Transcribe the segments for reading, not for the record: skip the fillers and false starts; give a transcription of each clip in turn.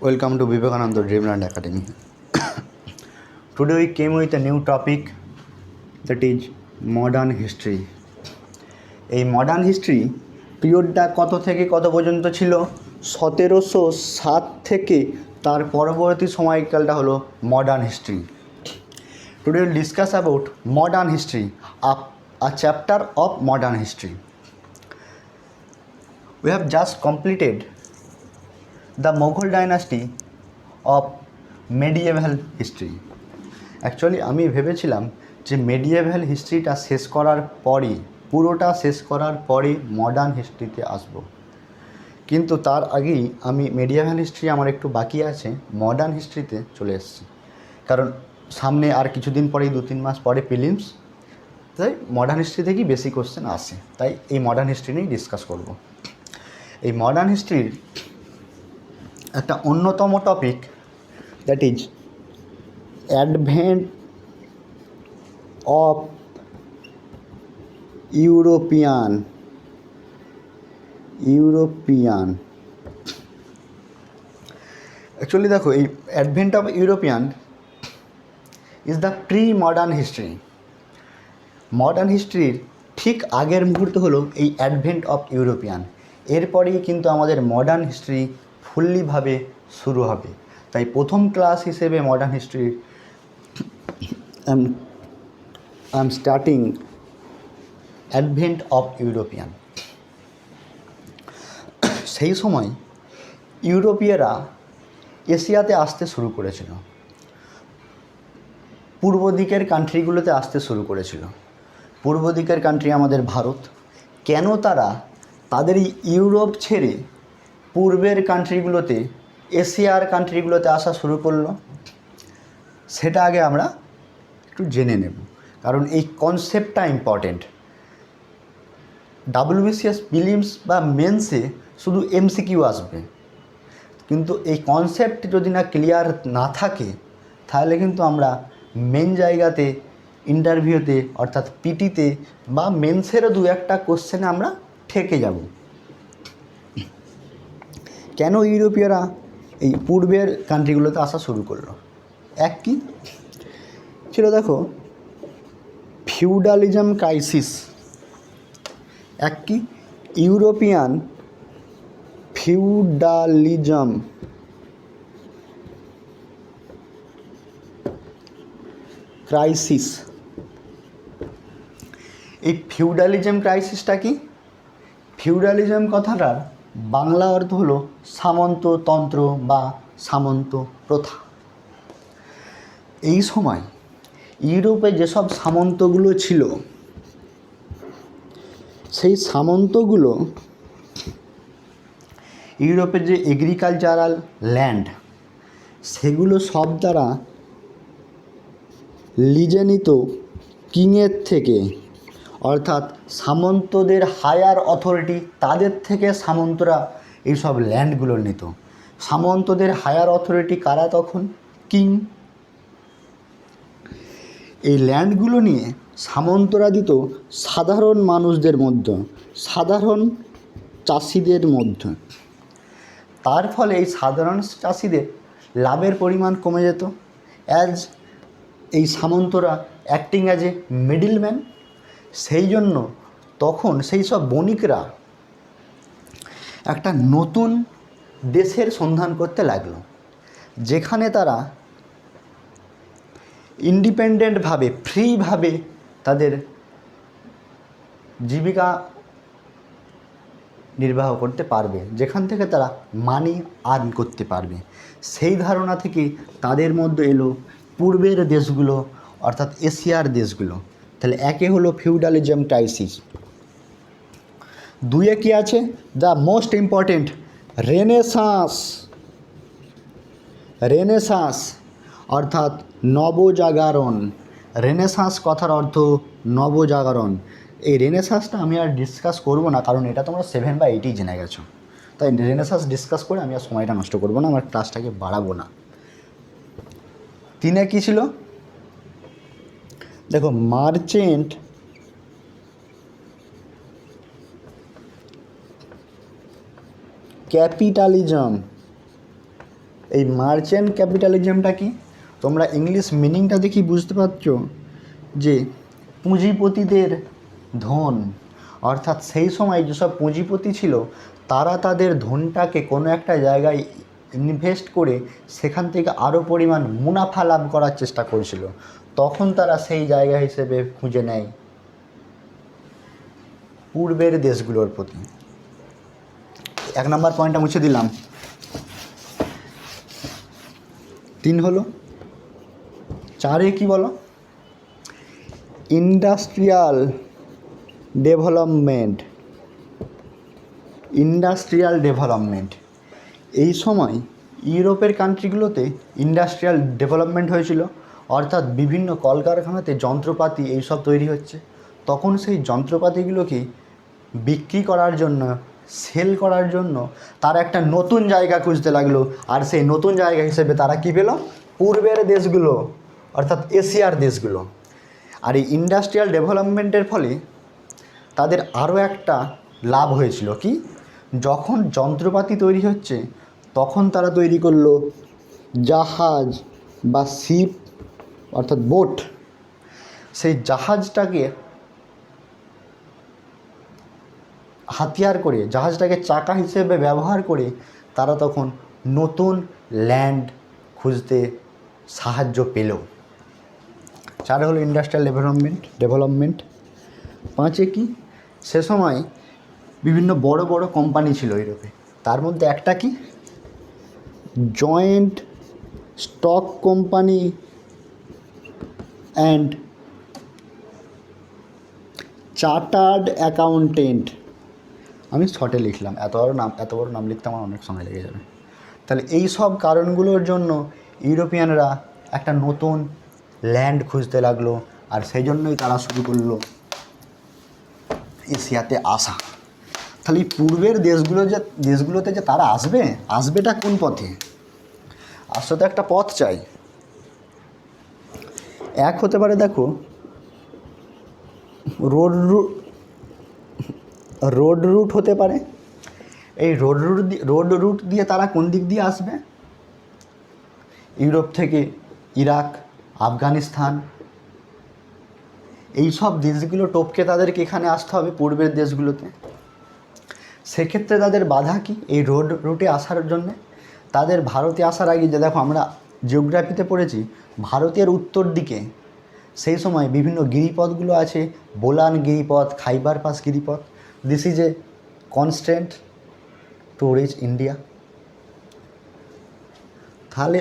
Welcome to Vivekananda Dreamland Academy. Today we came with a new topic, that is modern history. এই modern history পিরিয়ডটা কত থেকে কত পর্যন্ত ছিল? 1707 থেকে তার পরবর্তী সময়কালটা হলো modern history. Today will discuss about modern history, a chapter of modern history. We have just completed the Mughal dynasty of medieval history. Actually আমি ভেবেছিলাম যে মেডিয়েভাল হিস্ট্রিটা শেষ করার পরে, পুরোটা শেষ করার পরে মডার্ন হিস্ট্রিতে আসব, কিন্তু তার আগেই আমি মেডিয়েভাল হিস্ট্রি আমার একটু বাকি আছে, মডার্ন হিস্ট্রিতে চলে এসেছি। কারণ সামনে আর কিছুদিন পরেই 2-3 মাস পরে প্রিলিমস, তাই মডার্ন হিস্ট্রি থেকেই বেশি কোশ্চেন আসে, তাই এই মডার্ন হিস্ট্রি নিয়েই ডিসকাস করব। এই মডার্ন হিস্ট্রির একটা অন্যতম topic, that is advent of European actually দেখো, এই advent of European is the pre modern history. Modern হিস্ট্রির ঠিক আগের মুহূর্ত হলো এই অ্যাডভেন্ট অফ ইউরোপিয়ান। এরপরেই কিন্তু আমাদের মডার্ন হিস্ট্রি ফুল্লিভাবে শুরু হবে। তাই প্রথম ক্লাস হিসেবে modern history I am starting advent of European. সেই সময় ইউরোপীয়রা এশিয়াতে আসতে শুরু করেছিল, পূর্ব দিকের কান্ট্রিগুলোতে আসতে শুরু করেছিল। পূর্ব দিকের কান্ট্রি আমাদের ভারত। কেন তারা তাদের ইউরোপ ছেড়ে পূর্বের কান্ট্রিগুলোতে, এশিয়ার কান্ট্রিগুলোতে আসা শুরু করলো, সেটা আগে আমরা একটু জেনে নেব, কারণ এই কনসেপ্টটা ইম্পর্টেন্ট। WBCS প্রিলিমস বা মেন্সে শুধু MCQ আসবে, কিন্তু এই কনসেপ্ট যদি না ক্লিয়ার না থাকে, তাহলে কিন্তু আমরা মেন জায়গাতে, ইন্টারভিউতে অর্থাৎ পিটিতে বা মেন্সেরও 2-1 কোশ্চেনে আমরা ঠেকে যাব। কেন ইউরোপীয়রা এই পূর্বের কান্ট্রিগুলোতে আসা শুরু করলো? এক কি ছিল দেখো, ফিউডালিজম ক্রাইসিস। এক কি ইউরোপিয়ান ফিউডালিজম ক্রাইসিস। এই ফিউডালিজম ক্রাইসিসটা কি? ফিউডালিজম কথাটার বাংলা অর্থ হলো সামন্ততন্ত্র বা সামন্ত প্রথা। এই সময় ইউরোপে যেসব সামন্তগুলো ছিল, সেই সামন্তগুলো ইউরোপের যে এগ্রিকালচারাল ল্যান্ড, সেগুলো সব দ্বারা লিজে নিত কিংয়ের থেকে, অর্থাৎ সামন্তদের হায়ার অথরিটি, তাদের থেকে সামন্তরা এইসব ল্যান্ডগুলো নিত। সামন্তদের হায়ার অথরিটি কারা তখন? কিং। এই ল্যান্ডগুলো নিয়ে সামন্তরা দিত সাধারণ মানুষদের মধ্যে, সাধারণ চাষিদের মধ্যে। তার ফলে এই সাধারণ চাষিদের লাভের পরিমাণ কমে যেত, অ্যাজ এই সামন্তরা অ্যাক্টিং অ্যাজ এ মিডলম্যান। সেই জন্য তখন সেই সব বণিকরা একটা নতুন দেশের সন্ধান করতে লাগলো, যেখানে তারা ইন্ডিপেন্ডেন্টভাবে, ফ্রিভাবে তাদের জীবিকা নির্বাহ করতে পারবে, যেখান থেকে তারা মানি আর্ন করতে পারবে। সেই ধারণা থেকে তাদের মধ্যে এলো পূর্বের দেশগুলো, অর্থাৎ এশিয়ার দেশগুলো। তাহলে একে হলো ফিউডালিজম ক্রাইসিস। 2 কি আছে? The most important renaissance. Renaissance অর্থাৎ নবজাগরণ। রেনেসাঁস কথার অর্থ নবজাগরণ। এই রেনেসাঁসটা আমি আর ডিসকাস করব না, কারণ এটা তোমরা 7 বা 8 জেনে গেছো। তাই রেনেসাঁস ডিসকাস করে আমি আর সময়টা নষ্ট করব না, আমার ক্লাসটাকে বাড়াবো না। 3 কি ছিল দেখো, মার্চেন্ট ক্যাপিটালিজম। এই মার্চেন্ট ক্যাপিটালিজমটা কি? তোমরা ইংলিশ মিনিংটা দেখি বুঝতে পারছো যে পুঁজিপতিদের ধন, অর্থাৎ সেই সময় যেসব পুঁজিপতি ছিল তারা তাদের ধনটাকে কোনো একটা জায়গায় ইনভেস্ট করে সেখান থেকে আরও পরিমাণ মুনাফা লাভ করার চেষ্টা করেছিল, তখন তারা সেই জায়গা হিসেবে খুঁজে নেয় পূর্বের দেশগুলোর প্রতি। 1 নম্বর পয়েন্টটা মুছে দিলাম। 3 হলো 4 কি বলো? Industrial development. ইন্ডাস্ট্রিয়াল ডেভেলপমেন্ট, এই সময় ইউরোপের কান্ট্রিগুলোতে ইন্ডাস্ট্রিয়াল ডেভেলপমেন্ট হয়েছিল, অর্থাৎ বিভিন্ন কলকারখানাতে যন্ত্রপাতি এইসব তৈরি হচ্ছে। তখন সেই যন্ত্রপাতিগুলোকে বিক্রি করার জন্য, সেল করার জন্য তারা একটা নতুন জায়গা খুঁজতে লাগলো। আর সেই নতুন জায়গা হিসেবে তারা কী পেল? পূর্বের দেশগুলো, অর্থাৎ এশিয়ার দেশগুলো। আর এই ইন্ডাস্ট্রিয়াল ডেভেলপমেন্টের ফলে তাদের আরও একটা লাভ হয়েছিল কি? যখন যন্ত্রপাতি তৈরি হচ্ছে তখন তারা তৈরি করলো জাহাজ বা শিপ, অর্থাৎ বোট। সেই জাহাজটাকে হাতিয়ার করে, জাহাজটাকে চাকা হিসেবে ব্যবহার করে তারা তখন নতুন ল্যান্ড খুঁজতে সাহায্য পেল। 4 হলো ইন্ডাস্ট্রিয়াল ডেভেলপমেন্ট। 5 কি? সে সময় বিভিন্ন বড় বড় কোম্পানি ছিল ইউরোপে, তার মধ্যে একটা কি? Joint stock company and chartered accountant. আমি শর্টে লিখলাম, এত বড় নাম লিখতে আমার অনেক সময় লেগে যাবে। তাহলে এই সব কারণগুলোর জন্য ইউরোপিয়ানরা একটা নতুন ল্যান্ড খুঁজতে লাগলো, আর সেই জন্যই তারা শুরু করলো এশিয়াতে আসা। তাহলে এই পূর্বের দেশগুলোতে যে তারা আসবেটা কোন পথে? আসতে তো একটা পথ চাই। এক হতে পারে, দেখো, রোড রুট হতে পারে। এই রোড রুট দিয়ে তারা কোন দিক দিয়ে আসবে? ইউরোপ থেকে ইরাক, আফগানিস্তান, এই সব দেশগুলো টপকে তাদেরকে এখানে আসতে হবে পূর্বের দেশগুলোতে। সেক্ষেত্রে তাদের বাধা কি এই রোড রুটে আসার জন্যে? তাদের ভারতে আসার আগে, যে দেখো আমরা জিওগ্রাফিতে পড়েছি, ভারতের উত্তর দিকে সেই সময় বিভিন্ন গিরিপথগুলো আছে, বোলান গিরিপথ, খাইবার পাস গিরিপথ। This is a constant to reach India. তাহলে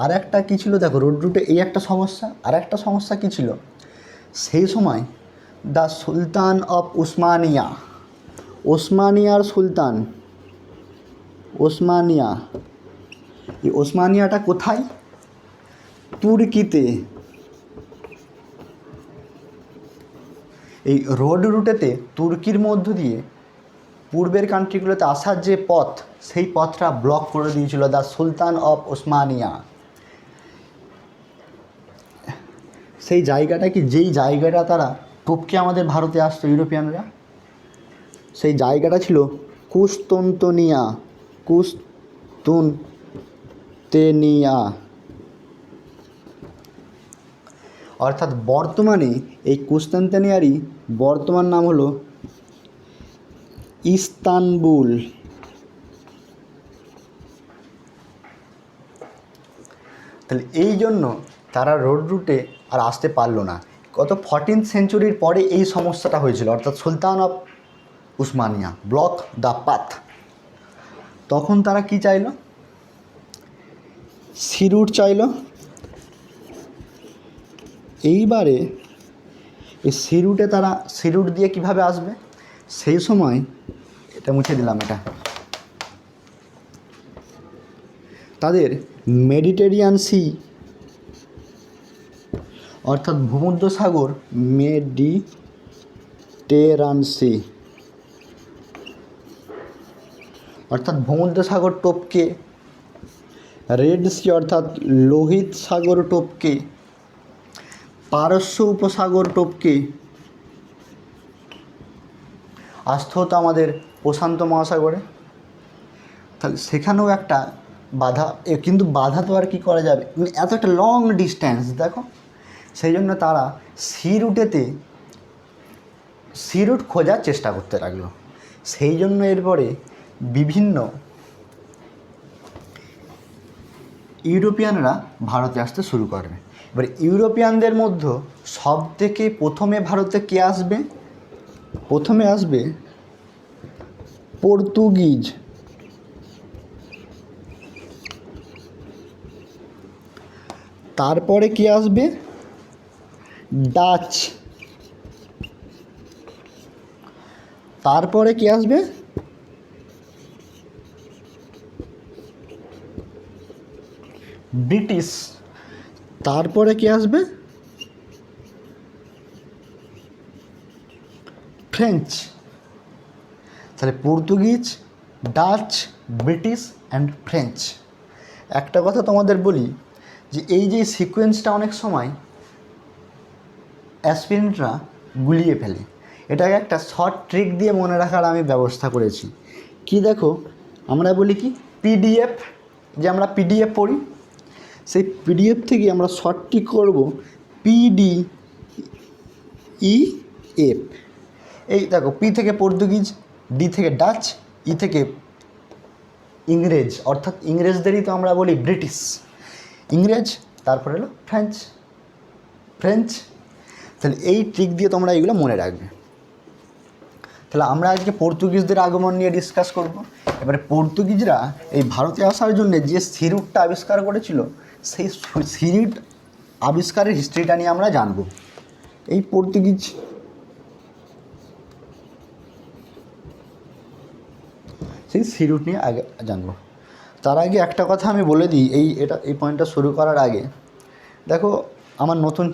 আর একটা কী ছিল, দেখো রোড রুটে এই একটা সমস্যা। আর একটা সমস্যা কী ছিল? সেই সময় দ্য সুলতান অফ ওসমানিয়ার সুলতান, এই ওসমানিয়াটা কোথায়? তুর্কিতে। এই রোড রুটেতে তুর্কির মধ্য দিয়ে পূর্বের কান্ট্রিগুলোতে আসার যে পথ, সেই পথটা ব্লক করে দিয়েছিল দ্য সুলতান অফ ওসমানিয়া। সেই জায়গাটা কি? যেই জায়গাটা তারা টপকে আমাদের ভারতে আসতো ইউরোপিয়ানরা, সেই জায়গাটা ছিল কুস্তুনতেনিয়া। অর্থাৎ বর্তমানে এই কুস্তান্তানিয়ারই বর্তমান নাম হলো ইস্তানবুল। তাহলে এই জন্য তারা রোড রুটে আর আসতে পারলো না। গত 14th সেঞ্চুরির পরে এই সমস্যাটা হয়েছিল, অর্থাৎ সুলতান অফ উসমানিয়া ব্লক দ্য পাথ। তখন তারা কি চাইলো? সি রুট চাইলো। এইবারে এই সি রুট দিয়ে কিভাবে আসবে? সেই সময়, এটা মুছে দিলাম, এটা তাদের মেডিটেরিয়ান সি, অর্থাৎ ভূমধ্যসাগর, মেডিটেরান সি, অর্থাৎ ভূমধ্যসাগর টপকে, রেড সি অর্থাৎ লোহিত সাগর টপকে, পারস্য উপসাগর টপকে আসতে হতো আমাদের প্রশান্ত মহাসাগরে। তাহলে সেখানেও একটা কিন্তু বাধা তো আর কি করা যাবে, এত একটা লং ডিস্ট্যান্স দেখো, সেই জন্য তারা সি রুট খোঁজার চেষ্টা করতে লাগলো। সেই জন্য এরপরে বিভিন্ন ইউরোপিয়ানরা ভারতে আসতে শুরু করে। এবার ইউরোপিয়ানদের মধ্যে সব থেকে প্রথমে ভারতে কে আসবে? প্রথমে আসবে পর্তুগিজ, তারপরে কে আসবে? ডাচ, তারপরে কে আসবে? ব্রিটিশ, তারপরে কে আসবে? ফ্রেঞ্চ। তাহলে Portuguese, Dutch, British and French. একটা কথা তোমাদের বলি যে এই যে সিকোয়েন্সটা অনেক সময় অ্যাসপিরেন্টরা গুলিয়ে ফেলে, এটাকে একটা শর্ট ট্রিক দিয়ে মনে রাখার আমি ব্যবস্থা করেছি। কি দেখো, আমরা বলি কি পিডিএফ, যে আমরা পিডিএফ পড়ি, সেই পিডিএফ থেকে আমরা শর্ট ট্রিক করবো PDEF। এই দেখো, পি থেকে পর্তুগিজ, ডি থেকে ডাচ, ই থেকে ইংরেজ, অর্থাৎ ইংরেজদেরই তো আমরা বলি ব্রিটিশ, ইংরেজ, তারপরে হলো ফ্রেঞ্চ। তাহলে এই ট্রিক দিয়ে তোমরা এইগুলো মনে রাখবে। তাহলে আমরা আজকে পর্তুগিজদের আগমন নিয়ে ডিসকাস করব। এবারে পর্তুগিজরা এই ভারতে আসার জন্য যে সি রুটটা আবিষ্কার করেছিল, সেই সি রুট আবিষ্কারের হিস্ট্রিটা নিয়ে আমরা জানব। এই পর্তুগিজ সেই সি রুট নিয়ে আগে জানবো। তার আগে একটা কথা আমি বলে দিই, এই পয়েন্টটা শুরু করার আগে, দেখো আমার নতুন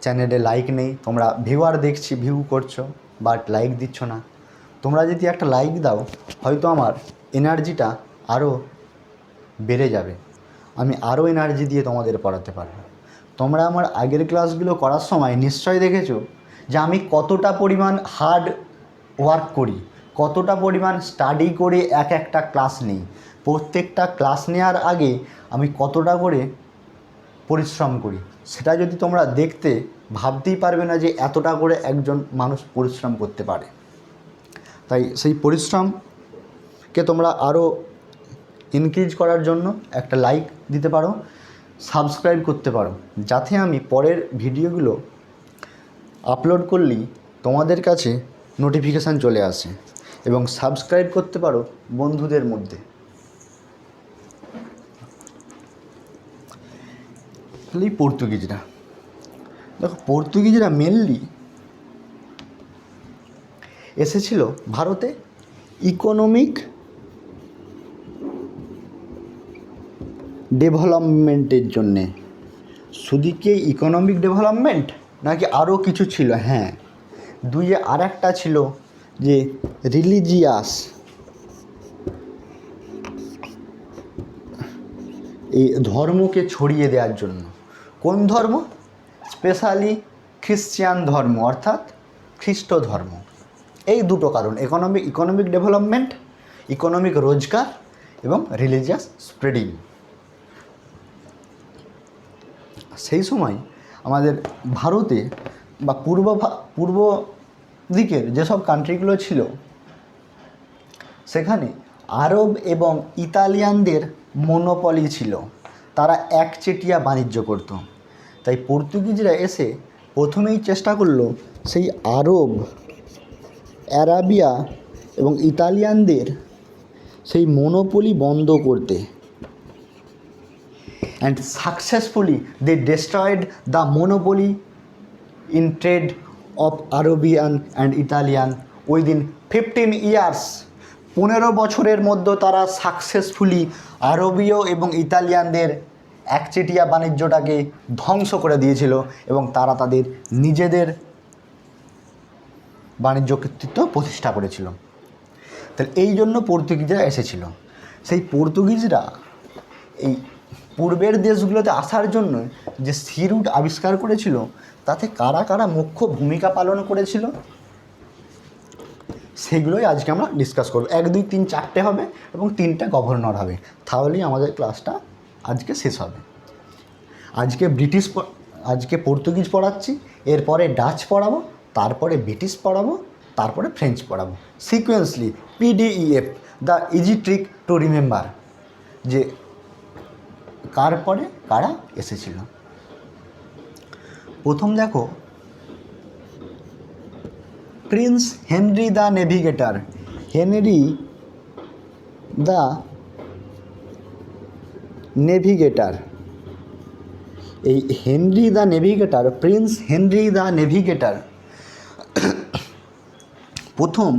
চ্যানেলে লাইক নেই, তোমরা ভিউয়ার দেখছি ভিউ করছো বাট লাইক দিচ্ছ না। তোমরা যদি একটা লাইক দাও, হয়তো আমার এনার্জিটা আরও বেড়ে যাবে, আমি আরও এনার্জি দিয়ে তোমাদের পড়াতে পারবো। তোমরা আমার আগের ক্লাসগুলো করার সময় নিশ্চয়ই দেখেছো যে আমি কতটা পরিমাণ হার্ড ওয়ার্ক করি, কতটা পরিমাণ স্টাডি করে একটা ক্লাস নিই। প্রত্যেকটা ক্লাস নেওয়ার আগে আমি কতটা করে পরিশ্রম করি, সেটা যদি তোমরা দেখতে, ভাবতেই পারবে না যে এতটা করে একজন মানুষ পরিশ্রম করতে পারে। তাই সেই পরিশ্রমকে তোমরা আরও ইনক্রিজ করার জন্য একটা লাইক দিতে পারো, সাবস্ক্রাইব করতে পারো, যাতে আমি পরের ভিডিওগুলো আপলোড করলেই তোমাদের কাছে নোটিফিকেশান চলে আসে, এবং সাবস্ক্রাইব করতে পারো বন্ধুদের মধ্যে। এই পর্তুগিজরা, দেখো পর্তুগিজরা মেনলি এসেছিল ভারতে ইকোনমিক ডেভেলপমেন্টের জন্যে। শুধু কি ইকোনমিক ডেভেলপমেন্ট নাকি আরও কিছু ছিল? হ্যাঁ, দুইয়ে আর একটা ছিল যে রিলিজিয়াস, এই ধর্মকে ছড়িয়ে দেওয়ার জন্য। কোন ধর্ম? স্পেশালি খ্রিশ্চান ধর্ম, অর্থাৎ খ্রিস্ট ধর্ম। এই দুটো কারণ, ইকোনমিক ডেভেলপমেন্ট, ইকোনমিক রোজগার এবং রিলিজিয়াস স্প্রেডিং। সেই সময় আমাদের ভারতে বা পূর্ব দিকের যেসব কান্ট্রিগুলো ছিল, সেখানে আরব এবং ইতালিয়ানদের মনোপলি ছিল, তারা একচেটিয়া বাণিজ্য করত। তাই পর্তুগিজরা এসে প্রথমেই চেষ্টা করলো সেই আরাবিয়া এবং ইতালিয়ানদের সেই মনোপলি বন্ধ করতে। and successfully they destroyed the monopoly in trade of Arabian and Italian within 15 years। 15 বছরের মধ্যে তারা সাকসেসফুলি আরবীয় এবং ইতালিয়ানদের একচেটিয়া বাণিজ্যটাকে ধ্বংস করে দিয়েছিল, এবং তারা তাদের নিজেদের বাণিজ্য কর্তৃত্ব প্রতিষ্ঠা করেছিল। তাহলে এই জন্য পর্তুগিজরা এসেছিল। সেই পর্তুগিজরা এই পূর্বের দেশগুলোতে আসার জন্য যে সি রুট আবিষ্কার করেছিল, তাতে কারা কারা মুখ্য ভূমিকা পালন করেছিল সেগুলোই আজকে আমরা ডিসকাস করব। 1 2 3 4টে হবে এবং 3টে গভর্নর হবে, তাহলেই আমাদের ক্লাসটা আজকে শেষ হবে। আজকে পর্তুগিজ পড়াচ্ছি, এরপরে ডাচ পড়াবো, তারপরে ব্রিটিশ পড়াবো, তারপরে ফ্রেঞ্চ পড়াবো sequentially. PDEF, the easy trick to remember, যে কার পরে কারা এসেছিল। প্রথম দেখো, Prince Henry the Navigator. Henry the Navigator, এই Henry the Navigator, Prince Henry the Navigator প্রথম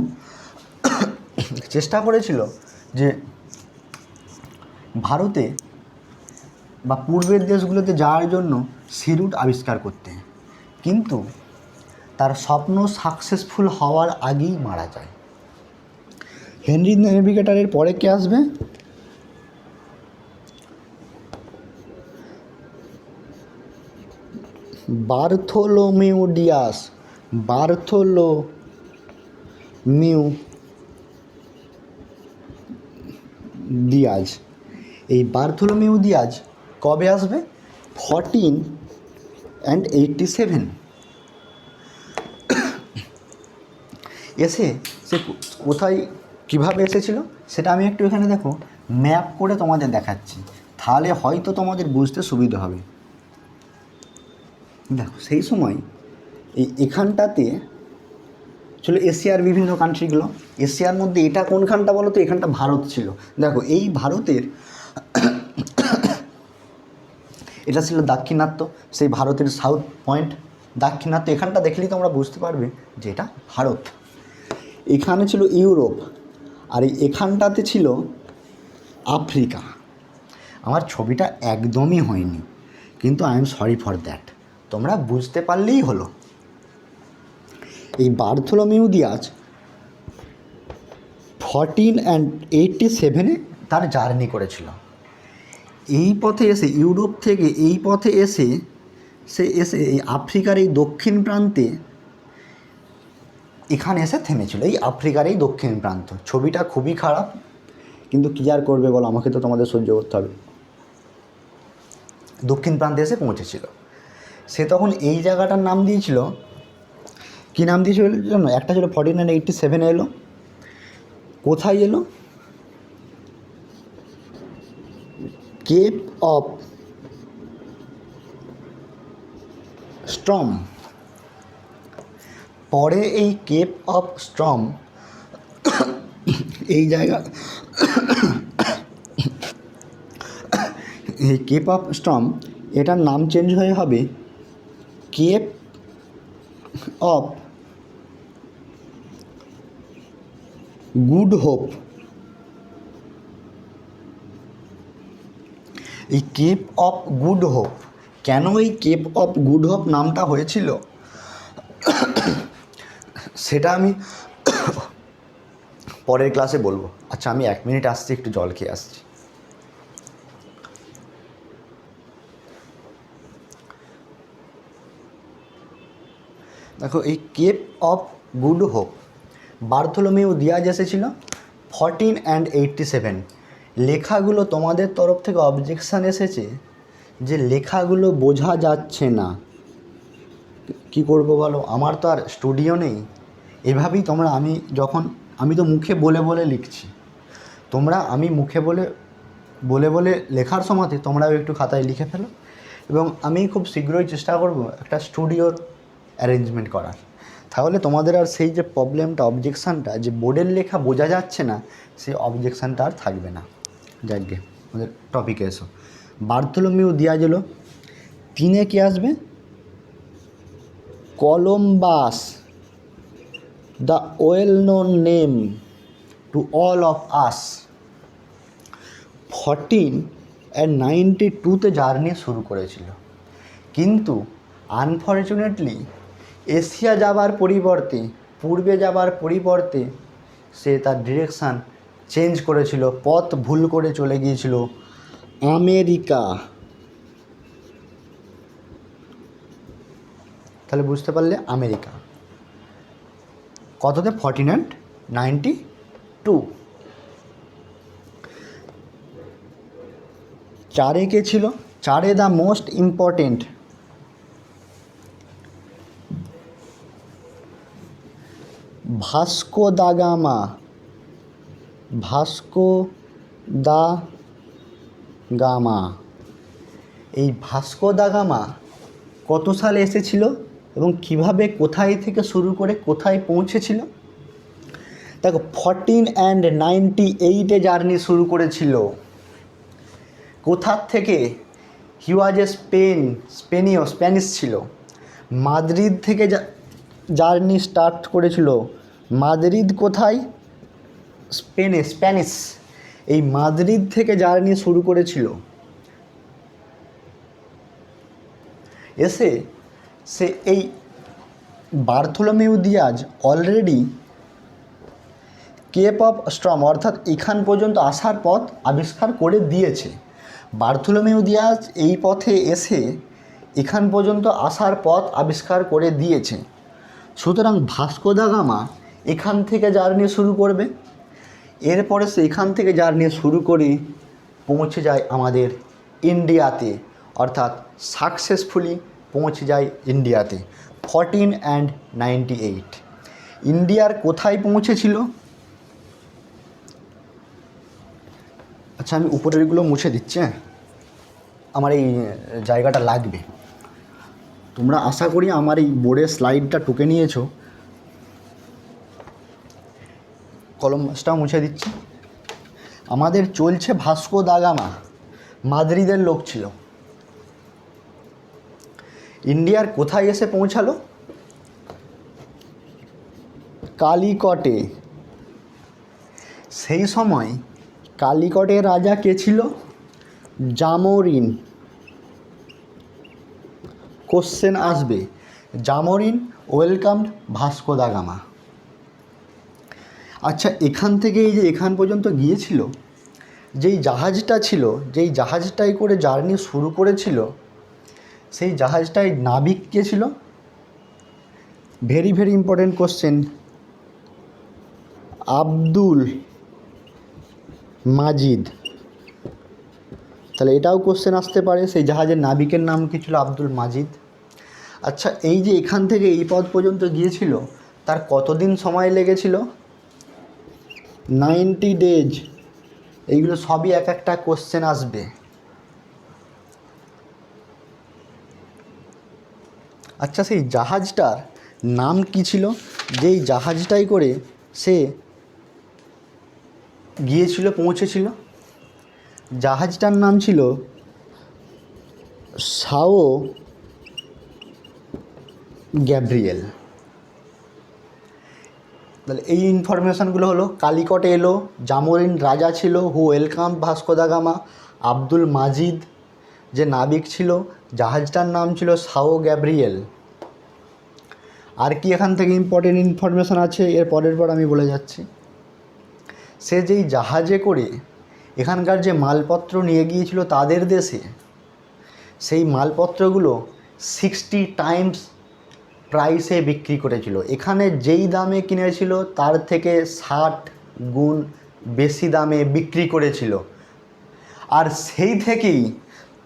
চেষ্টা করেছিল যে ভারতে বা পূর্বের দেশগুলোতে যাওয়ার জন্য সি রুট আবিষ্কার করতে, কিন্তু তার স্বপ্ন সাকসেসফুল হওয়ার আগেই মারা যায়। হেনরি নেভিগেটরের পরে কে আসবে? বার্থোলোমেউ ডিয়াস। এই বার্থোলোমেউ দিয়াজ কবে আসবে? 1487 এসে সে কোথায় কীভাবে এসেছিল সেটা আমি একটু এখানে দেখো ম্যাপ করে তোমাদের দেখাচ্ছি, তাহলে হয়তো তোমাদের বুঝতে সুবিধা হবে। দেখো সেই সময় এখানটাতে ছিল এশিয়ার বিভিন্ন কান্ট্রিগুলো। এশিয়ার মধ্যে এটা কোনখানটা বলো তো? এখানটা ভারত ছিল। দেখো এই ভারতের এটা ছিল দাক্ষিণাত্য, সেই ভারতের সাউথ পয়েন্ট দাক্ষিণাত্য। এখানটা দেখলেই তোমরা বুঝতে পারবে যে এটা ভারত। এখানে ছিল ইউরোপ, আর এখানটাতে ছিল আফ্রিকা। আমার ছবিটা একদমই হয়নি, কিন্তু I am sorry for that, তোমরা বুঝতে পারলেই হলো। এই বার্থোলোমেউ দিয়াজ 1487 তার জার্নি করেছিল। এই পথে এসে ইউরোপ থেকে এই পথে এসে এই আফ্রিকার এই দক্ষিণ প্রান্তে এখানে এসে থেমেছিল। এই আফ্রিকার এই দক্ষিণ প্রান্ত। ছবিটা খুবই খারাপ, কিন্তু কী আর করবে বলো, আমাকে তো তোমাদের সহ্য করতে হবে। দক্ষিণ প্রান্তে এসে পৌঁছেছিল। সে তখন এই জায়গাটার নাম দিয়েছিল, কী নাম দিয়েছিল জন্য? একটা ছিল 1487 এলো। কোথায় এলো? Cape of storm. পরে এই কেপ অফ স্ট্রম এই জায়গা এই কেপ অফ স্ট্রম এটার নাম চেঞ্জ হয়ে হবে কেপ অফ গুড হোপ। এই কেপ অফ গুড হোপ, কেন এই কেপ অফ গুড হোপ নামটা হয়েছিল সেটা আমি পরের ক্লাসে বলবো। আচ্ছা, আমি 1 মিনিট আসছি, একটু জল খেয়ে আসছি। দেখো এই Cape of Good Hope Bartholomew Dias এসেছিল 1487। লেখাগুলো তোমাদের তরফ থেকে অবজেকশান এসেছে যে লেখাগুলো বোঝা যাচ্ছে না। কি করব বলো, আমার তো আর স্টুডিও নেই। এভাবেই তোমরা, আমি তো মুখে বলে বলে লিখছি, তোমরা আমি মুখে বলে বলে লেখার সময়তে তোমরাও একটু খাতায় লিখে ফেলো, এবং আমি খুব শীঘ্রই চেষ্টা করব একটা স্টুডিওর অ্যারেঞ্জমেন্ট করার। তাহলে তোমাদের আর সেই যে প্রবলেমটা, অবজেকশানটা যে বোর্ডের লেখা বোঝা যাচ্ছে না, সেই অবজেকশানটা আর থাকবে না। যাকগে, আমাদের টপিকে এসো। বার্থোলোমেউ দিয়াজ এলো, 3 কে আসবে Columbus, the well known name to all of us. 1492 journey শুরু করেছিল, কিন্তু আনফর্চুনেটলি এশিয়া যাবার পরিবর্তে, পূর্বে যাবার পরিবর্তে সে তার ডিরেকশান চেঞ্জ করেছিল, পথ ভুল করে চলে গিয়েছিল আমেরিকা। তাহলে বুঝতে পারলে আমেরিকা কততে? 1492 92। 4 কে ছিল? 4 the most important Vasco da gamma. Vasco da gamma, এই ভাস্কো দা গামা কত সালে এসেছিল এবং কিভাবে কোথায় থেকে শুরু করে কোথায় পৌঁছেছিল? দেখো 1498 জার্নি শুরু করেছিল। কোথার থেকে? হি ওয়াজ এ স্প্যানিশ ছিল। মাদ্রিদ থেকে জার্নি স্টার্ট করেছিল। মাদ্রিদ কোথায়? স্প্যানিশ। এই মাদ্রিদ থেকে জার্নি শুরু করেছিল। এসে সে এই Bartolomeu Dias already cape of storm অর্থাৎ এখান পর্যন্ত আসার পথ আবিষ্কার করে দিয়েছে। বার্থোলোমেউ দিয়াজ এই পথে এসে এখান পর্যন্ত আসার পথ আবিষ্কার করে দিয়েছে। সুতরাং ভাস্কো দা গামা এখান থেকে জার্নি শুরু করবে। এরপরে সে এখান থেকে জার্নি শুরু করে পৌঁছে যায় আমাদের ইন্ডিয়াতে, অর্থাৎ সাকসেসফুলি পৌঁছে যায় ইন্ডিয়াতে 1498। ইন্ডিয়ার কোথায় পৌঁছেছিল? আচ্ছা, আমি উপরেরগুলো মুছে দিচ্ছি, হ্যাঁ, আমার এই জায়গাটা লাগবে। তোমরা আশা করি আমার এই বোর্ডের স্লাইডটা টুকে নিয়েছো। কলমটাও মুছে দিচ্ছি। আমাদের চলছে ভাস্কো দা গামা, মাদ্রিদের লোক ছিল। ইন্ডিয়ার কোথায় এসে পৌঁছালো? কালিকটে। সেই সময় কালিকটের রাজা কে ছিল? জামোরিন। কোশ্চেন আসবে, Zamorin welcomed Vasco da gamma. আচ্ছা, এখান থেকে এই যে এখান পর্যন্ত গিয়েছিল, যেই জাহাজটা ছিল, যেই জাহাজটাই করে জার্নি শুরু করেছিল, সেই জাহাজটায় নাবিক কে ছিল? Very very important question, Abdul Majid. তাহলে এটাও কোশ্চেন আসতে পারে, সেই জাহাজের নাবিকের নাম কি ছিল? আব্দুল মাজিদ। আচ্ছা, এই যে এখান থেকে এই পথ পর্যন্ত গিয়েছিল, তার কতদিন সময় লেগেছিল? 90 ডেজ। এইগুলো সবই এক একটা কোশ্চেন আসবে। আচ্ছা, সেই জাহাজটার নাম কি ছিল যেই জাহাজটাই করে সে গিয়েছিল, পৌঁছেছিল? জাহাজটার নাম ছিল সাও গ্যাব্রিয়েল। তাহলে এই ইনফরমেশানগুলো হলো, কালিকটে এলো, জামোরিন রাজা ছিল who welcome Vasco da Gama, Abdul Majid যে নাবিক ছিল, জাহাজটার নাম ছিল সাও গ্যাব্রিয়েল। আর কি এখান থেকে ইম্পর্টেন্ট ইনফরমেশান আছে এর পরের পর আমি বলে যাচ্ছি। সে যেই জাহাজে করে এখানকার যে মালপত্র নিয়ে গিয়েছিল তাদের দেশে, সেই মালপত্রগুলো 60 টাইমস প্রাইসে বিক্রি করেছিল। এখানে যেই দামে কিনেছিল তার থেকে 60 গুণ বেশি দামে বিক্রি করেছিল। আর সেই থেকেই,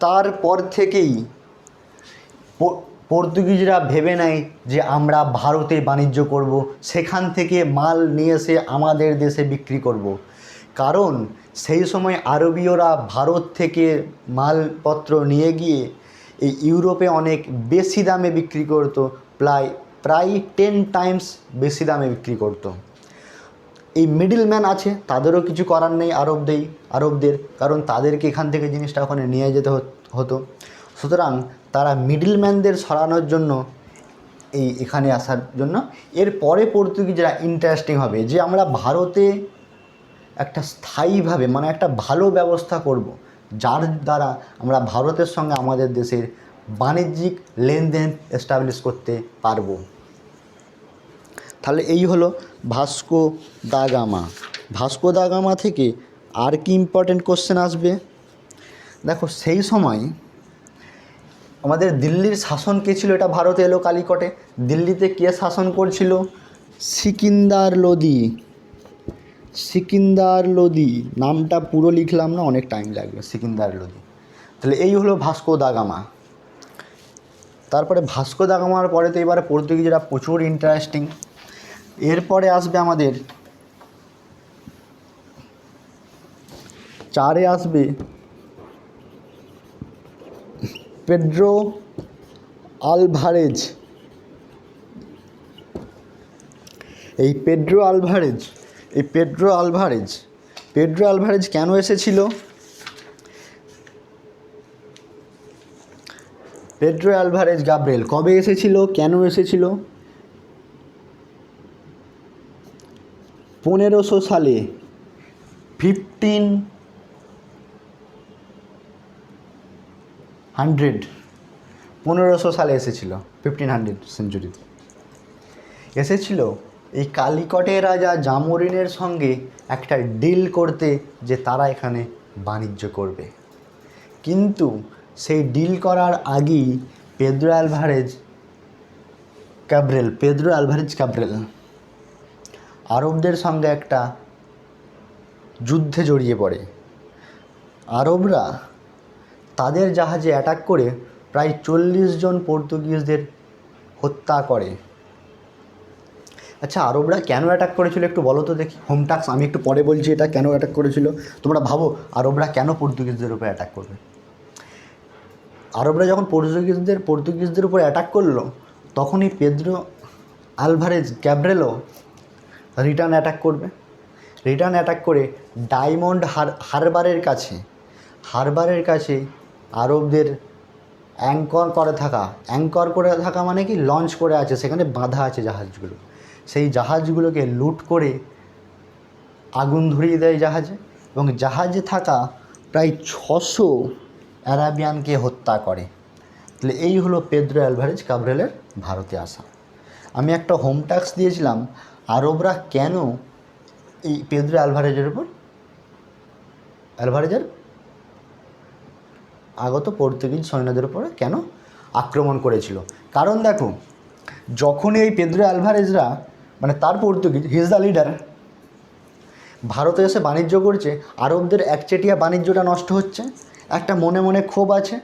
তারপর থেকেই পর্তুগিজরা ভেবে নেয় যে আমরা ভারতে বাণিজ্য করব, সেখান থেকে মাল নিয়ে এসে আমাদের দেশে বিক্রি করব। কারণ সেই সময় আরবীয়রা ভারত থেকে মালপত্র নিয়ে গিয়ে এই ইউরোপে অনেক বেশি দামে বিক্রি করতো, প্রায় 10 টাইমস বেশি দামে বিক্রি করতো। এই মিডলম্যান আছে, তাদেরও কিছু করার নেই আরবদের, কারণ তাদেরকে এখান থেকে জিনিসটা ওখানে নিয়ে যেতে হতো। সুতরাং তারা মিডলম্যানদের সরানোর জন্য এখানে আসার জন্য এর পরে পর্তুগিজরা ইন্টারেস্টিং হবে যে আমরা ভারতে একটা স্থায়ীভাবে, মানে একটা ভালো ব্যবস্থা করব, যার দ্বারা আমরা ভারতের সঙ্গে আমাদের দেশের বাণিজ্যিক লেনদেন এস্টাবলিশ করতে পারবো। তাহলে এই হলো Vasco da gamma. Vasco da gamma থেকে আর কি ইম্পর্টেন্ট কোশ্চেন আসবে? দেখো, সেই সময় আমাদের দিল্লির শাসন কে ছিল? এটা ভারতে এলো কালিকটে। দিল্লিতে কে শাসন করছিল? সিকিন্দার লোদি। সিকিন্দার লোদি, নামটা পুরো লিখলাম না, অনেক টাইম লাগবে। সিকিন্দার লোদি। তাহলে এই হলো ভাস্কো দা গামা। তারপরে ভাস্কো দা গামার পরে তো এবারে পর্তুগিজরা প্রচুর ইন্টারেস্টিং। এরপরে আসবে আমাদের 4-এ আসবে পেড্রো আলভারেজ। এই পেড্রো আলভারেজ কেন এসেছিল? পেড্রো আলভারেজ গাব্রিয়েল কবে এসেছিল, কেন এসেছিল? 1500 সালে, 1500 সালে এসেছিল, 1500 সেঞ্চুরিতে এসেছিল এই কালিকটের রাজা জামোরিনের সঙ্গে একটা ডিল করতে, যে তারা এখানে বাণিজ্য করবে। কিন্তু সেই ডিল করার আগেই পেদ্রো আলভারেজ ক্যাব্রেল আরবদের সঙ্গে একটা যুদ্ধে জড়িয়ে পড়ে। আরবরা তাদের জাহাজে অ্যাটাক করে প্রায় 40 জন পর্তুগিজদের হত্যা করে। আচ্ছা, আরবরা কেন অ্যাটাক করেছিল একটু বলো তো দেখি। হোম টাস্ক আমি একটু পরে বলছি এটা কেন অ্যাটাক করেছিল। তোমরা ভাবো আরবরা কেন পর্তুগিজদের উপর অ্যাটাক করবে। আরবরা যখন পর্তুগিজদের উপর অ্যাটাক করলো, তখনই পেদ্রো আলভারেজ ক্যাব্রেলও রিটার্ন অ্যাটাক করে ডায়মন্ড হারবারের কাছে আরবদের অ্যাঙ্কর করে থাকা মানে কি, লঞ্চ করে আছে, সেখানে বাঁধা আছে জাহাজগুলো। সেই জাহাজগুলোকে লুট করে আগুন ধরিয়ে দেয় জাহাজে, এবং জাহাজে থাকা প্রায় 600 অ্যারাবিয়ানকে হত্যা করে। তাহলে এই হলো পেদ্রো আলভারেজ ক্যাব্রেলের ভারতে আসা। আমি একটা হোম টাস্ক দিয়েছিলাম, আরবরা কেন এই পেদ্রো আলভারেজের আগত পর্তুগিজ সৈন্যদের উপরে কেন আক্রমণ করেছিল। কারণ দেখো, যখনই এই পেদ্রো আলভারেজরা, মানে তার Portuguese, he is the leader, ভারতে এসে বাণিজ্য করছে, আরবদের একচেটিয়া বাণিজ্যটা নষ্ট হচ্ছে, একটা মনে মনে ক্ষোভ আছে,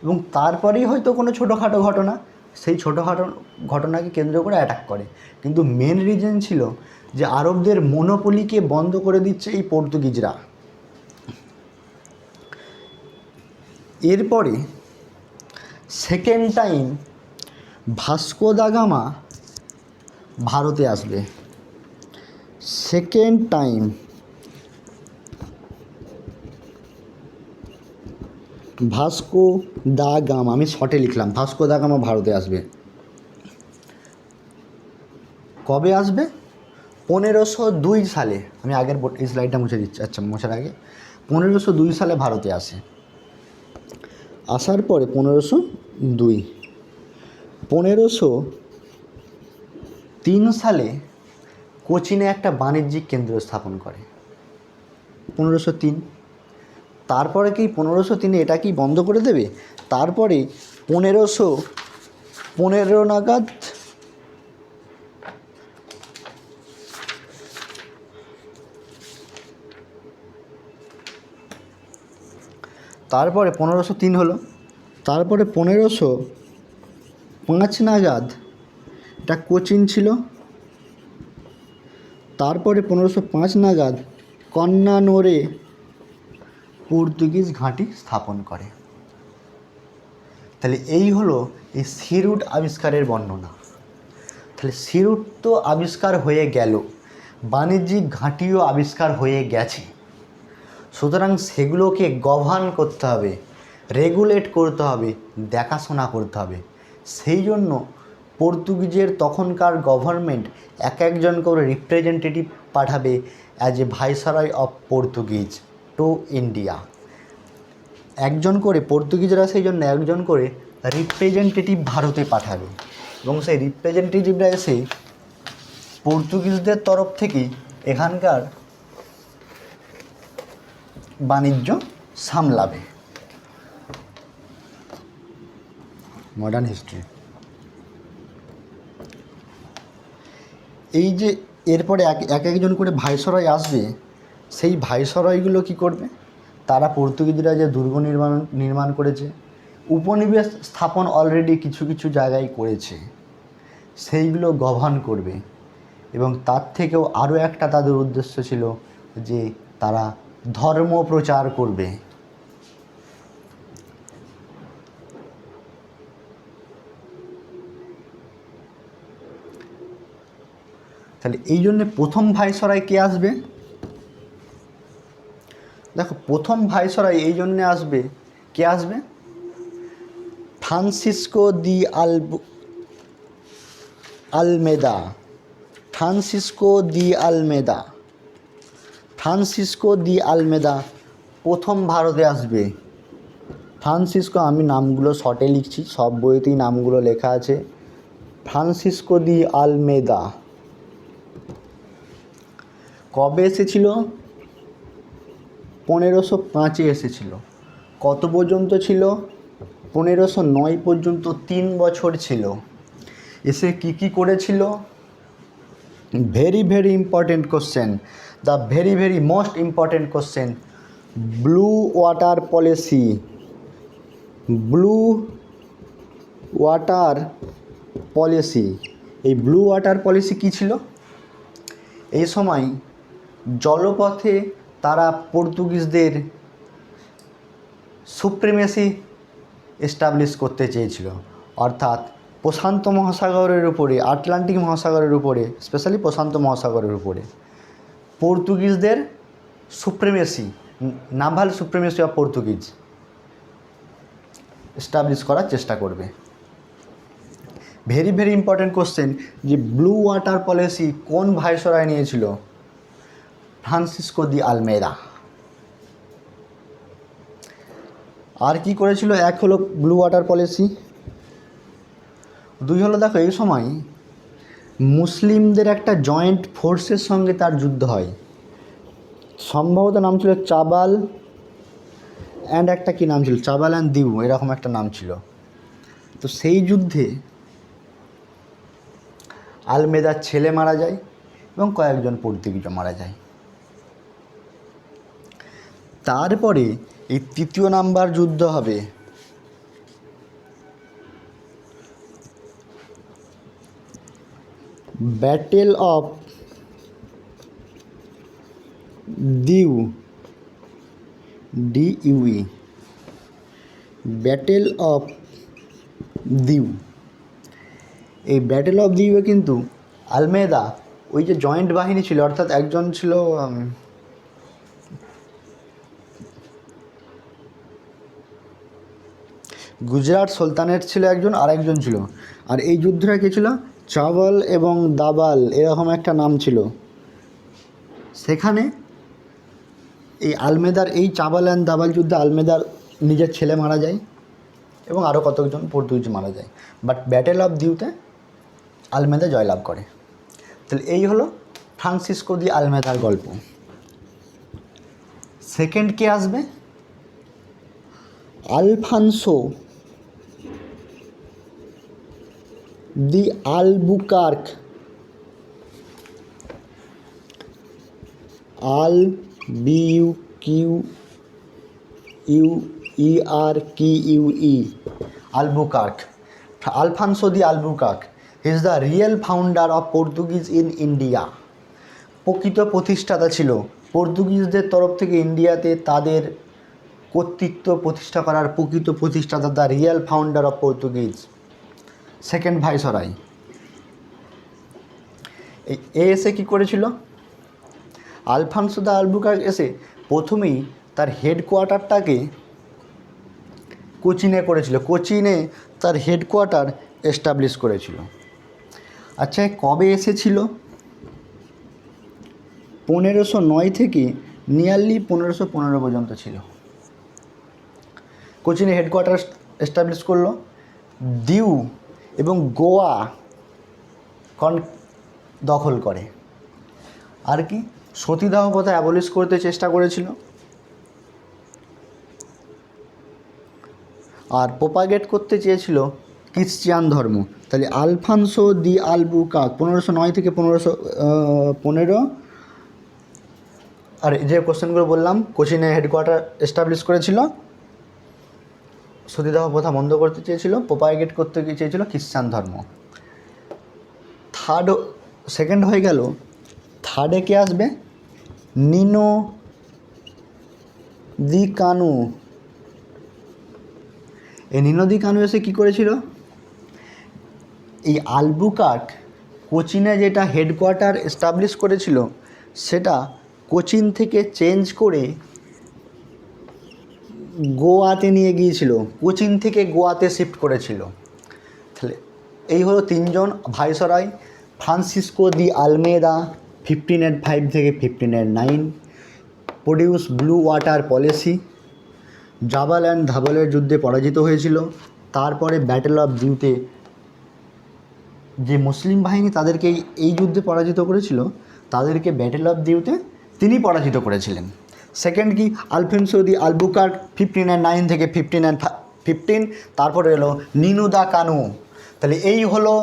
এবং তারপরেই হয়তো কোনো ছোটোখাটো ঘটনা, সেই ছোটোখাটো ঘটনাকে কেন্দ্র করে অ্যাটাক করে। কিন্তু মেন রিজন ছিল যে আরবদের মনোপলিকে বন্ধ করে দিচ্ছে এই পর্তুগিজরা। এরপরে second time Vasco da gamma ভারতে আসবে। Second time Vasco da gamma, আমি শর্টে লিখলাম, ভাস্কো দা গামা ভারতে আসবে। কবে আসবে? 1502 সালে। আমি আগের এই স্লাইডটা মুছে দিচ্ছি, আচ্ছা মোছার আগে। 1502 সালে ভারতে আসে। আসার পরে 1503 সালে কোচিনে একটা বাণিজ্যিক কেন্দ্র স্থাপন করে। 1503। তারপরে কি 1503 এটা কি বন্ধ করে দেবে? তারপরে 1515 নাগাদ তারপরে 1503 হলো। তারপরে 1505 নাগাদ এটা কোচিন ছিল। তারপরে 1505 নাগাদ কন্নানোরে পর্তুগিজ ঘাঁটি স্থাপন করে। তাহলে এই হলো এই সি রুট আবিষ্কারের বর্ণনা। তাহলে সি রুট তো আবিষ্কার হয়ে গেল, বাণিজ্যিক ঘাঁটিও আবিষ্কার হয়ে গেছে, সুতরাং সেগুলোকে গভর্ন করতে হবে, রেগুলেট করতে হবে, দেখাশোনা করতে হবে। সেই জন্য পর্তুগিজের তখনকার গভর্নমেন্ট একজন করে রিপ্রেজেন্টেটিভ পাঠাবে as a viceroy of Portuguese to India. একজন করে পর্তুগিজরা সেই জন্য একজন করে রিপ্রেজেন্টেটিভ ভারতে পাঠাবে, এবং সেই রিপ্রেজেন্টেটিভরা এসে পর্তুগিজদের তরফ থেকে এখানকার বাণিজ্য সামলাবে। Modern history. এই যে এরপরে এক একজন করে ভাইসরয় আসবে, সেই ভাইসরয়গুলো কী করবে, তারা পর্তুগিজরা যে দুর্গ নির্মাণ করেছে, উপনিবেশ স্থাপন অলরেডি কিছু কিছু জায়গায় করেছে, সেইগুলো গভর্ন করবে। এবং তার থেকেও আরও একটা তাদের উদ্দেশ্য ছিল যে তারা ধর্ম প্রচার করবে। তাহলে এই জন্যে প্রথম ভাইসরয় কে আসবে, দেখো প্রথম ভাইসরয় এই জন্যে আসবে, কে আসবে, Francisco de আলমেদা। Francisco de আলমেদা, Francisco de আলমেদা প্রথম ভারতে আসবে। ফ্রান্সিসকো, আমি নামগুলো শর্টে লিখছি, সব বইতেই নামগুলো লেখা আছে। ফ্রান্সিসকো দি আলমেদা কবে এসেছিল, 1505-এ এসেছিল। কত পর্যন্ত ছিল, 1509 পর্যন্ত 3 বছর ছিল। এসে কি করেছিল, very important question, the very most important question, blue water policy. Blue water policy, এই ব্লু ওয়াটার পলিসি কী ছিল, এই সময় জলপথে তারা পর্তুগিজদের সুপ্রিমেসি এস্টাবলিশ করতে চেয়েছিল, অর্থাৎ প্রশান্ত মহাসাগরের উপরে, আটলান্টিক মহাসাগরের উপরে, স্পেশালি প্রশান্ত মহাসাগরের উপরে পর্তুগিজদের supremacy, naval supremacy of Portuguese establish করার চেষ্টা করবে। ভেরি ইম্পর্টেন্ট কোশ্চেন, যে ব্লু ওয়াটার পলিসি কোন ভাইসরয় নিয়েছিল, ফ্রান্সিসকো দি আলমেদা। আর কি করেছিল, এক হলো ব্লু ওয়াটার পলিসি, দুই হলো দেখো এই সময় মুসলিমদের একটা জয়েন্ট ফোর্সের সঙ্গে তার যুদ্ধ হয়, সম্ভবত নাম ছিল চাবাল অ্যান্ড একটা কি নাম ছিল, চাবাল অ্যান্ড দিউ, এরকম একটা নাম ছিল। তো সেই যুদ্ধে আলমেদার ছেলে মারা যায় এবং কয়েকজন পর্তুগিজও মারা যায়। তারপরে এই তৃতীয় নাম্বার যুদ্ধ হবে, ব্যাটেল অফ দিউ, ডিইউই, ব্যাটেল অফ দিউ। এই ব্যাটেল অফ দিউয়ে কিন্তু আলমেদা ওই যে জয়েন্ট বাহিনী ছিল, অর্থাৎ একজন ছিল গুজরাট সুলতানের ছিল একজন, আর একজন ছিল, আর এই যুদ্ধটা কে ছিল, চাওয়াল এবং দাবাল, এরকম একটা নাম ছিল। সেখানে এই আলমেদার এই চাওয়াল অ্যান্ড দাবাল যুদ্ধে আলমেদার নিজের ছেলে মারা যায় এবং আরও কতজন পর্তুগিজ মারা যায়, বাট ব্যাটেল অফ দিউতে আলমেদা জয়লাভ করে। তাহলে এই হলো ফ্রান্সিসকো দি আলমেদার গল্প। সেকেন্ড কে আসবে, Alfonso the Albuquerque. ALBUQUERQUE, Albuquerque. Alfonso the Albuquerque is the real founder of Portuguese in India. প্রকৃত প্রতিষ্ঠাতা ছিল পর্তুগিজদের তরফ থেকে ইন্ডিয়াতে তাদের কর্তৃত্ব প্রতিষ্ঠা করার প্রকৃত প্রতিষ্ঠাতা, the real founder of Portuguese, second viceroy. এ এসে কী করেছিল, আলফানসো দা আলবুকার্ক এসে প্রথমেই তার হেডকোয়ার্টারটাকে কোচিনে করেছিল, কোচিনে তার হেডকোয়ার্টার এস্টাবলিশ করেছিল। আচ্ছা কবে এসেছিল, 1509 থেকে নিয়ারলি 1515 পর্যন্ত ছিল। কোচিনে হেডকোয়ার্টার এস্টাবলিশ করলো, দিউ এবং গোয়া দখল করে। আর কি, সতীদাহ প্রথা অ্যাবলিশ করতে চেষ্টা করেছিল, আর প্রোপাগেট করতে চেয়েছিল ক্রিশ্চিয়ান ধর্ম। তাহলে আলফানসো দি আলবুকার্ক 1509 থেকে 1515 আর যে কোশ্চেনগুলো বললাম, কোচিনে হেডকোয়ার্টার এস্টাবলিশ করেছিল, সতীদাহ প্রথা বন্ধ করতে চেয়েছিল, প্রোপাগেট করতে চেয়েছিল খ্রিস্টান ধর্ম। সেকেন্ড হয়ে গেল। থার্ডে কে আসবে? নিনো দি কানু। এই নিনো দি কানু এসে কী করেছিল? এই আলবুকার্ক কোচিনে যেটা হেডকোয়ার্টার এস্টাবলিশ করেছিল সেটা কোচিন থেকে চেঞ্জ করে গোয়াতে নিয়ে গিয়েছিল, কোচিন থেকে গোয়াতে শিফট করেছিল। তাহলে এই হলো তিনজন ভাইসরয়। ফ্রান্সিসকো দি আলমেদা 1505 থেকে 1509 প্রডিউস ব্লু ওয়াটার পলিসি। জাবাল অ্যান্ড ধাবলের যুদ্ধে পরাজিত হয়েছিল। তারপরে ব্যাটেল অফ দিউতে যে মুসলিম বাহিনী তাদেরকে এই যুদ্ধে পরাজিত করেছিল, তাদেরকে ব্যাটেল অফ দিউতে তিনি পরাজিত করেছিলেন। সেকেন্ড কি? আলফেন্সো দি আলবুকার্ক 1509 থেকে 1515। তারপরে এলো নিনু দা কানু। তাহলে এই হলো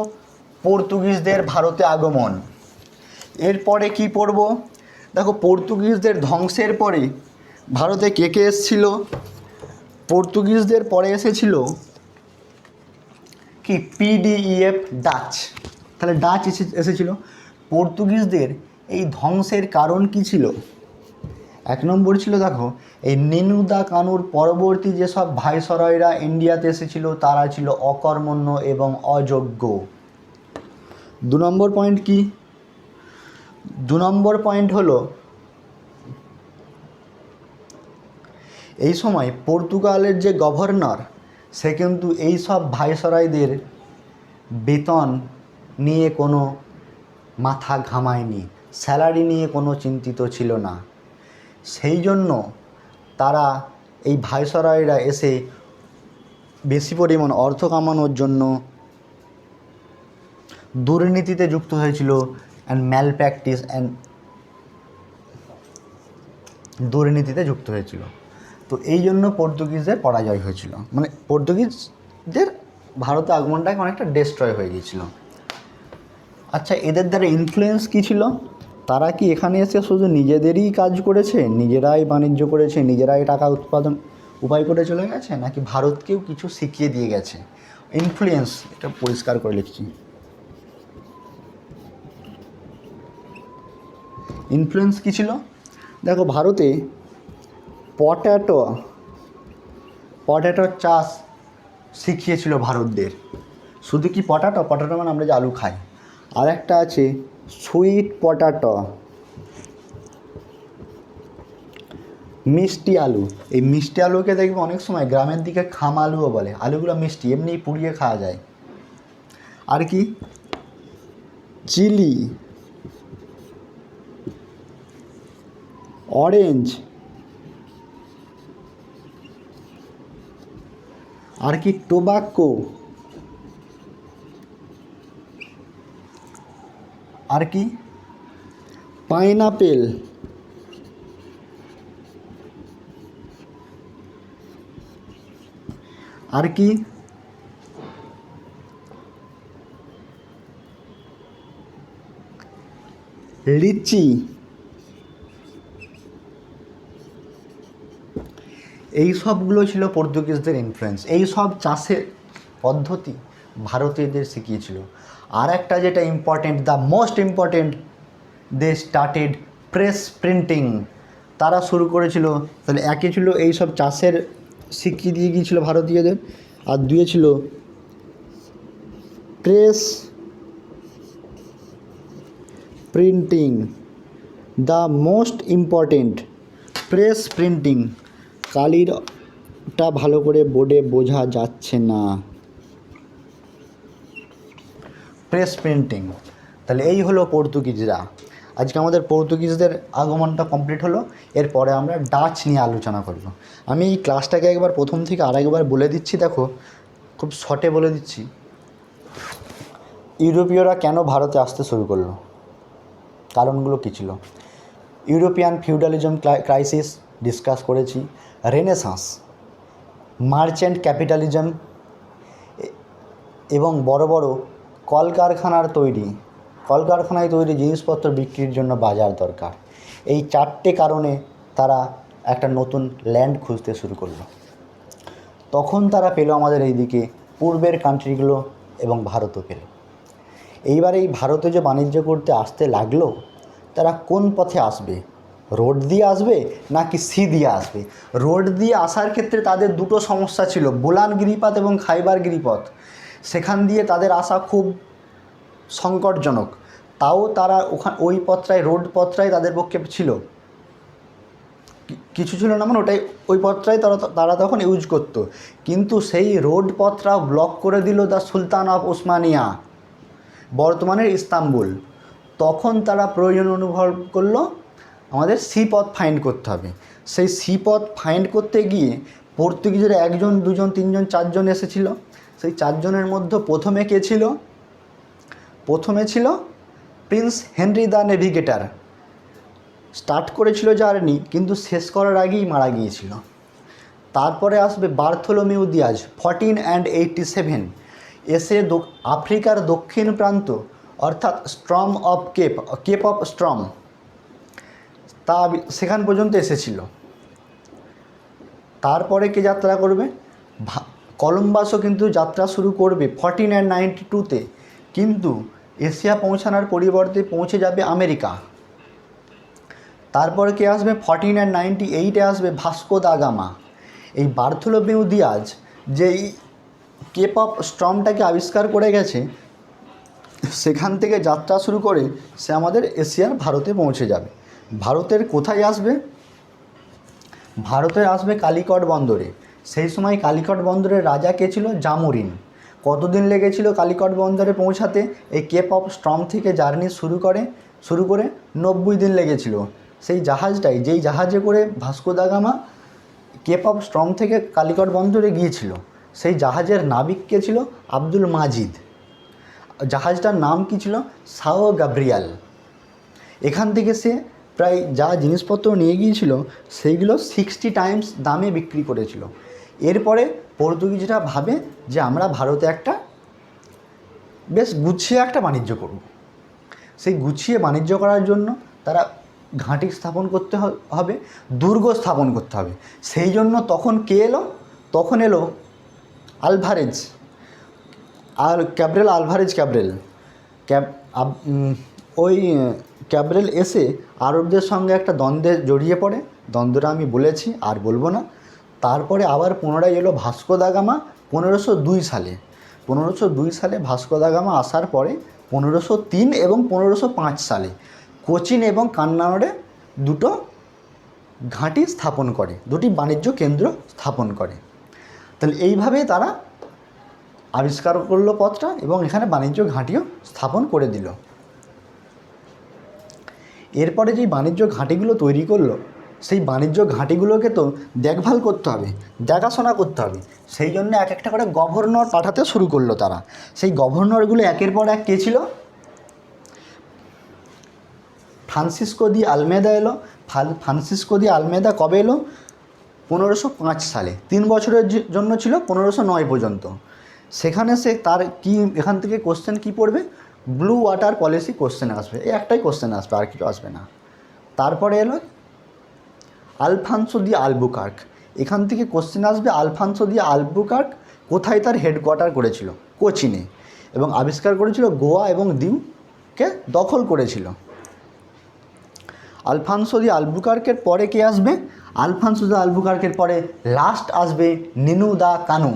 পর্তুগিজদের ভারতে আগমন। এরপরে কি পড়ব? দেখো, পর্তুগিজদের ধ্বংসের পরে ভারতে কে কে এসেছিল? পর্তুগিজদের পরে এসেছিল কি? পিডিইএফ ডাচ। তাহলে ডাচ এসেছিল। পর্তুগিজদের এই ধ্বংসের কারণ কি ছিল? এক নম্বর ছিল, দেখো, এই নিনু দা কানুর পরবর্তী যেসব ভাইসরয়রা ইন্ডিয়াতে এসেছিল তারা ছিল অকর্মণ্য এবং অযোগ্য। 2 নম্বর পয়েন্ট কি? 2 নম্বর পয়েন্ট হলো, এই সময় পর্তুগালের যে গভর্নর সে কিন্তু এই সব ভাইসরয়দের বেতন নিয়ে কোনো মাথা ঘামায়নি, স্যালারি নিয়ে কোনো চিন্তিত ছিল না। সেই জন্য তারা এই ভাইসরয়রা এসে বেশি পরিমাণ অর্থ কামানোর জন্য দুর্নীতিতে যুক্ত হয়েছিল দুর্নীতিতে যুক্ত হয়েছিল। তো এই জন্য পর্তুগিজদের পরাজয় হয়েছিল, মানে পর্তুগিজদের ভারতে আগমনটাকে অনেকটা ডেস্ট্রয় হয়ে গিয়েছিল। আচ্ছা, এদের দ্বারা ইনফ্লুয়েন্স কী ছিল? তারা কি এখানে এসে শুধু নিজেদেরই কাজ করেছে, নিজেরাই বাণিজ্য করেছে, নিজেরাই টাকা উপায় করে চলে গেছে, নাকি ভারতকেও কিছু শিখিয়ে দিয়ে গেছে? ইনফ্লুয়েন্স, এটা পরিষ্কার করে লিখছি। ইনফ্লুয়েন্স কী ছিল? দেখো, ভারতে পটেটো চাষ শিখিয়েছিল ভারতদের। শুধু কি পটাটো মানে আমরা যে আলু খাই, আর একটা আছে সুইট পটাটো, মিষ্টি আলু। এই মিষ্টি আলুকে দেখবে অনেক সময় গ্রামের দিকে খাম আলুও বলে। আলুগুলো মিষ্টি, এমনি পুড়িয়ে খাওয়া যায়। আর কি? চিলি, অরেঞ্জ, আর কি? টোবাকো, আর কি? পাইনাপেল, আর কি? লিচি। এই সবগুলো ছিল পর্তুগিজদের ইনফ্লুয়েন্স। এই সব চাষের পদ্ধতি ভারতীয়দের শিখিয়েছিল। আর একটা যেটা important, the most important, they started press printing. তারা শুরু করেছিল। তাহলে একে ছিল এই সব চাষের শিখিয়ে দিয়ে গিয়েছিল ভারতীয়দের, আর দুয়ে ছিল press printing. The most important press printing. কালিটা ভালো করে বোর্ডে বোঝা যাচ্ছে না। Press printing. তাহলে এই হলো পর্তুগিজরা। আজকে আমাদের পর্তুগিজদের আগমনটা কমপ্লিট হলো। এরপরে আমরা ডাচ নিয়ে আলোচনা করব। আমি এই ক্লাসটাকে একবার প্রথম থেকে আরেকবার বলে দিচ্ছি, দেখো, খুব শর্টে বলে দিচ্ছি। ইউরোপীয়রা কেন ভারতে আসতে শুরু করলো, কারণগুলো কী ছিল? ইউরোপিয়ান ফিউডালিজম ক্রাইসিস ডিসকাস করেছি, রেনেসাঁস, মার্চেন্ট ক্যাপিটালিজম, এবং বড় বড় কলকারখানায় তৈরি জিনিসপত্র বিক্রির জন্য বাজার দরকার। এই 4টে কারণে তারা একটা নতুন ল্যান্ড খুঁজতে শুরু করলো। তখন তারা পেল আমাদের এইদিকে পূর্বের কান্ট্রিগুলো এবং ভারতও পেল। এইবার এই ভারতে যে বাণিজ্য করতে আসতে লাগলো, তারা কোন পথে আসবে? রোড দিয়ে আসবে নাকি সি দিয়ে আসবে? রোড দিয়ে আসার ক্ষেত্রে তাদের দুটো সমস্যা ছিল, বোলান গিরিপথ এবং খাইবার গিরিপথ। সেখান দিয়ে তাদের আসা খুব সংকটজনক। তাও তারা ওই পথটায়, রোড পথটাই তাদের পক্ষে ছিল, কিছু ছিল না, মানে ওই পথটাই তারা তখন ইউজ করতো। কিন্তু সেই রোড পথটাও ব্লক করে দিল দ্য সুলতান অফ ওসমানিয়া, বর্তমানের ইস্তাম্বুল। তখন তারা প্রয়োজন অনুভব করলো আমাদের সি পথ ফাইন্ড করতে হবে। সেই সি পথ ফাইন্ড করতে গিয়ে পর্তুগিজের 1 জন 2 জন 3 জন 4 জন এসেছিল। সেই 4 জনের মধ্যে প্রথমে কে ছিল? প্রথমে ছিল Prince Henry the navigator. Start করেছিল জার্নি, কিন্তু শেষ করার আগেই মারা গিয়েছিল। তারপরে আসবে বার্থোলোমিউ দিয়াজ 1487, এসে আফ্রিকার দক্ষিণ প্রান্ত অর্থাৎ storm of cape of storm, সেখান পর্যন্ত এসেছিল। তারপরে কে যাত্রা করবে? কলম্বাসও কিন্তু যাত্রা শুরু করবে 1492-তে, কিন্তু এশিয়া পৌঁছানোর পরিবর্তে পৌঁছে যাবে আমেরিকা। তারপরে কে আসবে? 1498-এ আসবে ভাস্কো দা গামা। এই বার্থোলোমিউ দিয়াজ যেই কেপ অফ স্ট্রমটাকে আবিষ্কার করে গেছে, সেখান থেকে যাত্রা শুরু করে সে আমাদের এশিয়ার ভারতে পৌঁছে যাবে। ভারতের কোথায় আসবে? ভারতে আসবে কালিকট বন্দরে। সেই সময় কালিকট বন্দরের রাজা কে ছিল? জামোরিন। কতদিন লেগেছিল কালিকট বন্দরে পৌঁছাতে? এই কেপ অফ স্ট্রম থেকে জার্নি শুরু করে 90 দিন লেগেছিল। সেই জাহাজটাই, যেই জাহাজে করে Vasco da Gama cape of storm থেকে কালিকট বন্দরে গিয়েছিল, সেই জাহাজের নাবিক কে ছিল? আব্দুল মাজিদ। জাহাজটার নাম কি ছিল? Sao Gabriel. এখান থেকে সে প্রায় যা জিনিসপত্র নিয়ে গিয়েছিল সেইগুলো 60 টাইমস দামে বিক্রি করেছিল। এরপরে পর্তুগিজরা ভাবে যে আমরা ভারতে একটা বেশ গুছিয়ে একটা বাণিজ্য করব। সেই গুছিয়ে বাণিজ্য করার জন্য তারা ঘাঁটি স্থাপন করতে হবে, দুর্গ স্থাপন করতে হবে। সেই জন্য তখন কে এলো? তখন এলো আলভারেজ আর ক্যাব্রেল। ওই ক্যাব্রেল এসে আরবদের সঙ্গে একটা দ্বন্দ্বে জড়িয়ে পড়ে। দ্বন্দ্বটা আমি বলেছি, আর বলবো না। তারপরে আবার পুনরায় এলো ভাস্কো দা গামা 1502 সালে। 1502 সালে ভাস্কো দা গামা আসার পরে 1503 এবং 1505 সালে কোচিন এবং কান্নাড়ে দুটো ঘাঁটি স্থাপন করে, দুটি বাণিজ্য কেন্দ্র স্থাপন করে। তাহলে এইভাবেই তারা আবিষ্কার করলো পথটা এবং এখানে বাণিজ্য ঘাঁটিও স্থাপন করে দিল। এরপরে যেই বাণিজ্য ঘাঁটিগুলো তৈরি করলো, সেই বাণিজ্য ঘাঁটিগুলোকে তো দেখভাল করতে হবে, দেখাশোনা করতে হবে। সেই জন্য এক একটা করে গভর্নর পাঠাতে শুরু করলো তারা। সেই গভর্নরগুলো একের পর এক কে ছিল? ফ্রান্সিসকো দি আলমেদা এলো। ফ্রান্সিসকো দি আলমেদা কবে এলো? 1505 সালে। 3 বছরের জন্য ছিল, 1509 পর্যন্ত। সেখানে সে তার কি, এখান থেকে কোশ্চেন কি পড়বে? ব্লু ওয়াটার পলিসি কোশ্চেন আসবে, এই একটাই কোশ্চেন আসবে, আর কিছু আসবে না। তারপরে এলো আলফানসো দি আলবুকার্ক। এখান থেকে কোশ্চেন আসবে আলফানসো দি আলবুকার্ক কোথায় তার হেডকোয়ার্টার করেছিল? কোচিনে, এবং আবিষ্কার করেছিল গোয়া এবং দ্বীপকে দখল করেছিল। আলফানসো দি আলবুকার্কের পরে কে আসবে? আলফানসো দি আলবুকার্কের পরে লাস্ট আসবে নিনু দা কানু,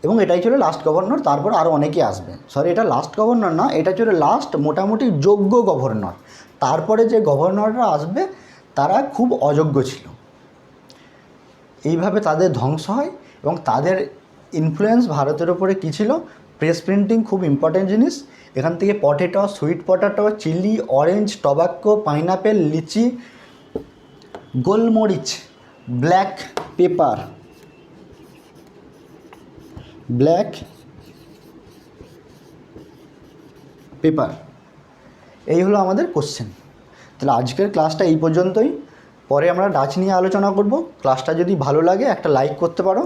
এবং এটাই ছিল লাস্ট গভর্নর। তারপর আরও অনেকে আসবে। এটা লাস্ট গভর্নর না, এটা ছিল লাস্ট মোটামুটি যোগ্য গভর্নর। তারপরে যে গভর্নররা আসবে তারা খুব অযোগ্য ছিল। এইভাবে তাদের ধ্বংস হয়। এবং তাদের ইনফ্লুয়েন্স ভারতের ওপরে কী ছিল? প্রেস প্রিন্টিং খুব ইম্পর্টেন্ট জিনিস। এখান থেকে potato, sweet potato, chilli, orange, tobacco, pineapple, lychee, গোলমরিচ, ব্ল্যাক পেপার, এই হলো আমাদের কোশ্চেন। তাহলে আজকের ক্লাসটা এই পর্যন্তই। পরে আমরা ডাচ নিয়ে আলোচনা করব। ক্লাসটা যদি ভালো লাগে একটা লাইক করতে পারো,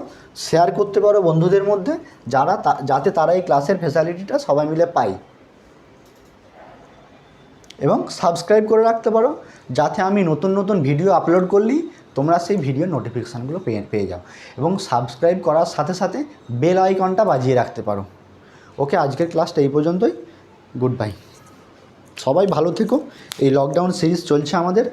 শেয়ার করতে পারো বন্ধুদের মধ্যে, যাতে তারা এই ক্লাসের ফ্যাসিলিটিটা সবাই মিলে পায়, এবং সাবস্ক্রাইব করে রাখতে পারো যাতে আমি নতুন নতুন ভিডিও আপলোড করলেই তোমরা সেই ভিডিও নোটিফিকেশানগুলো পেয়ে যাও, এবং সাবস্ক্রাইব করার সাথে সাথে বেল আইকনটা বাজিয়ে রাখতে পারো। ওকে, আজকের ক্লাসটা এই পর্যন্তই। Good bye. সবাই ভালো থেকো। এই লকডাউন সিরিজ চলছে আমাদের।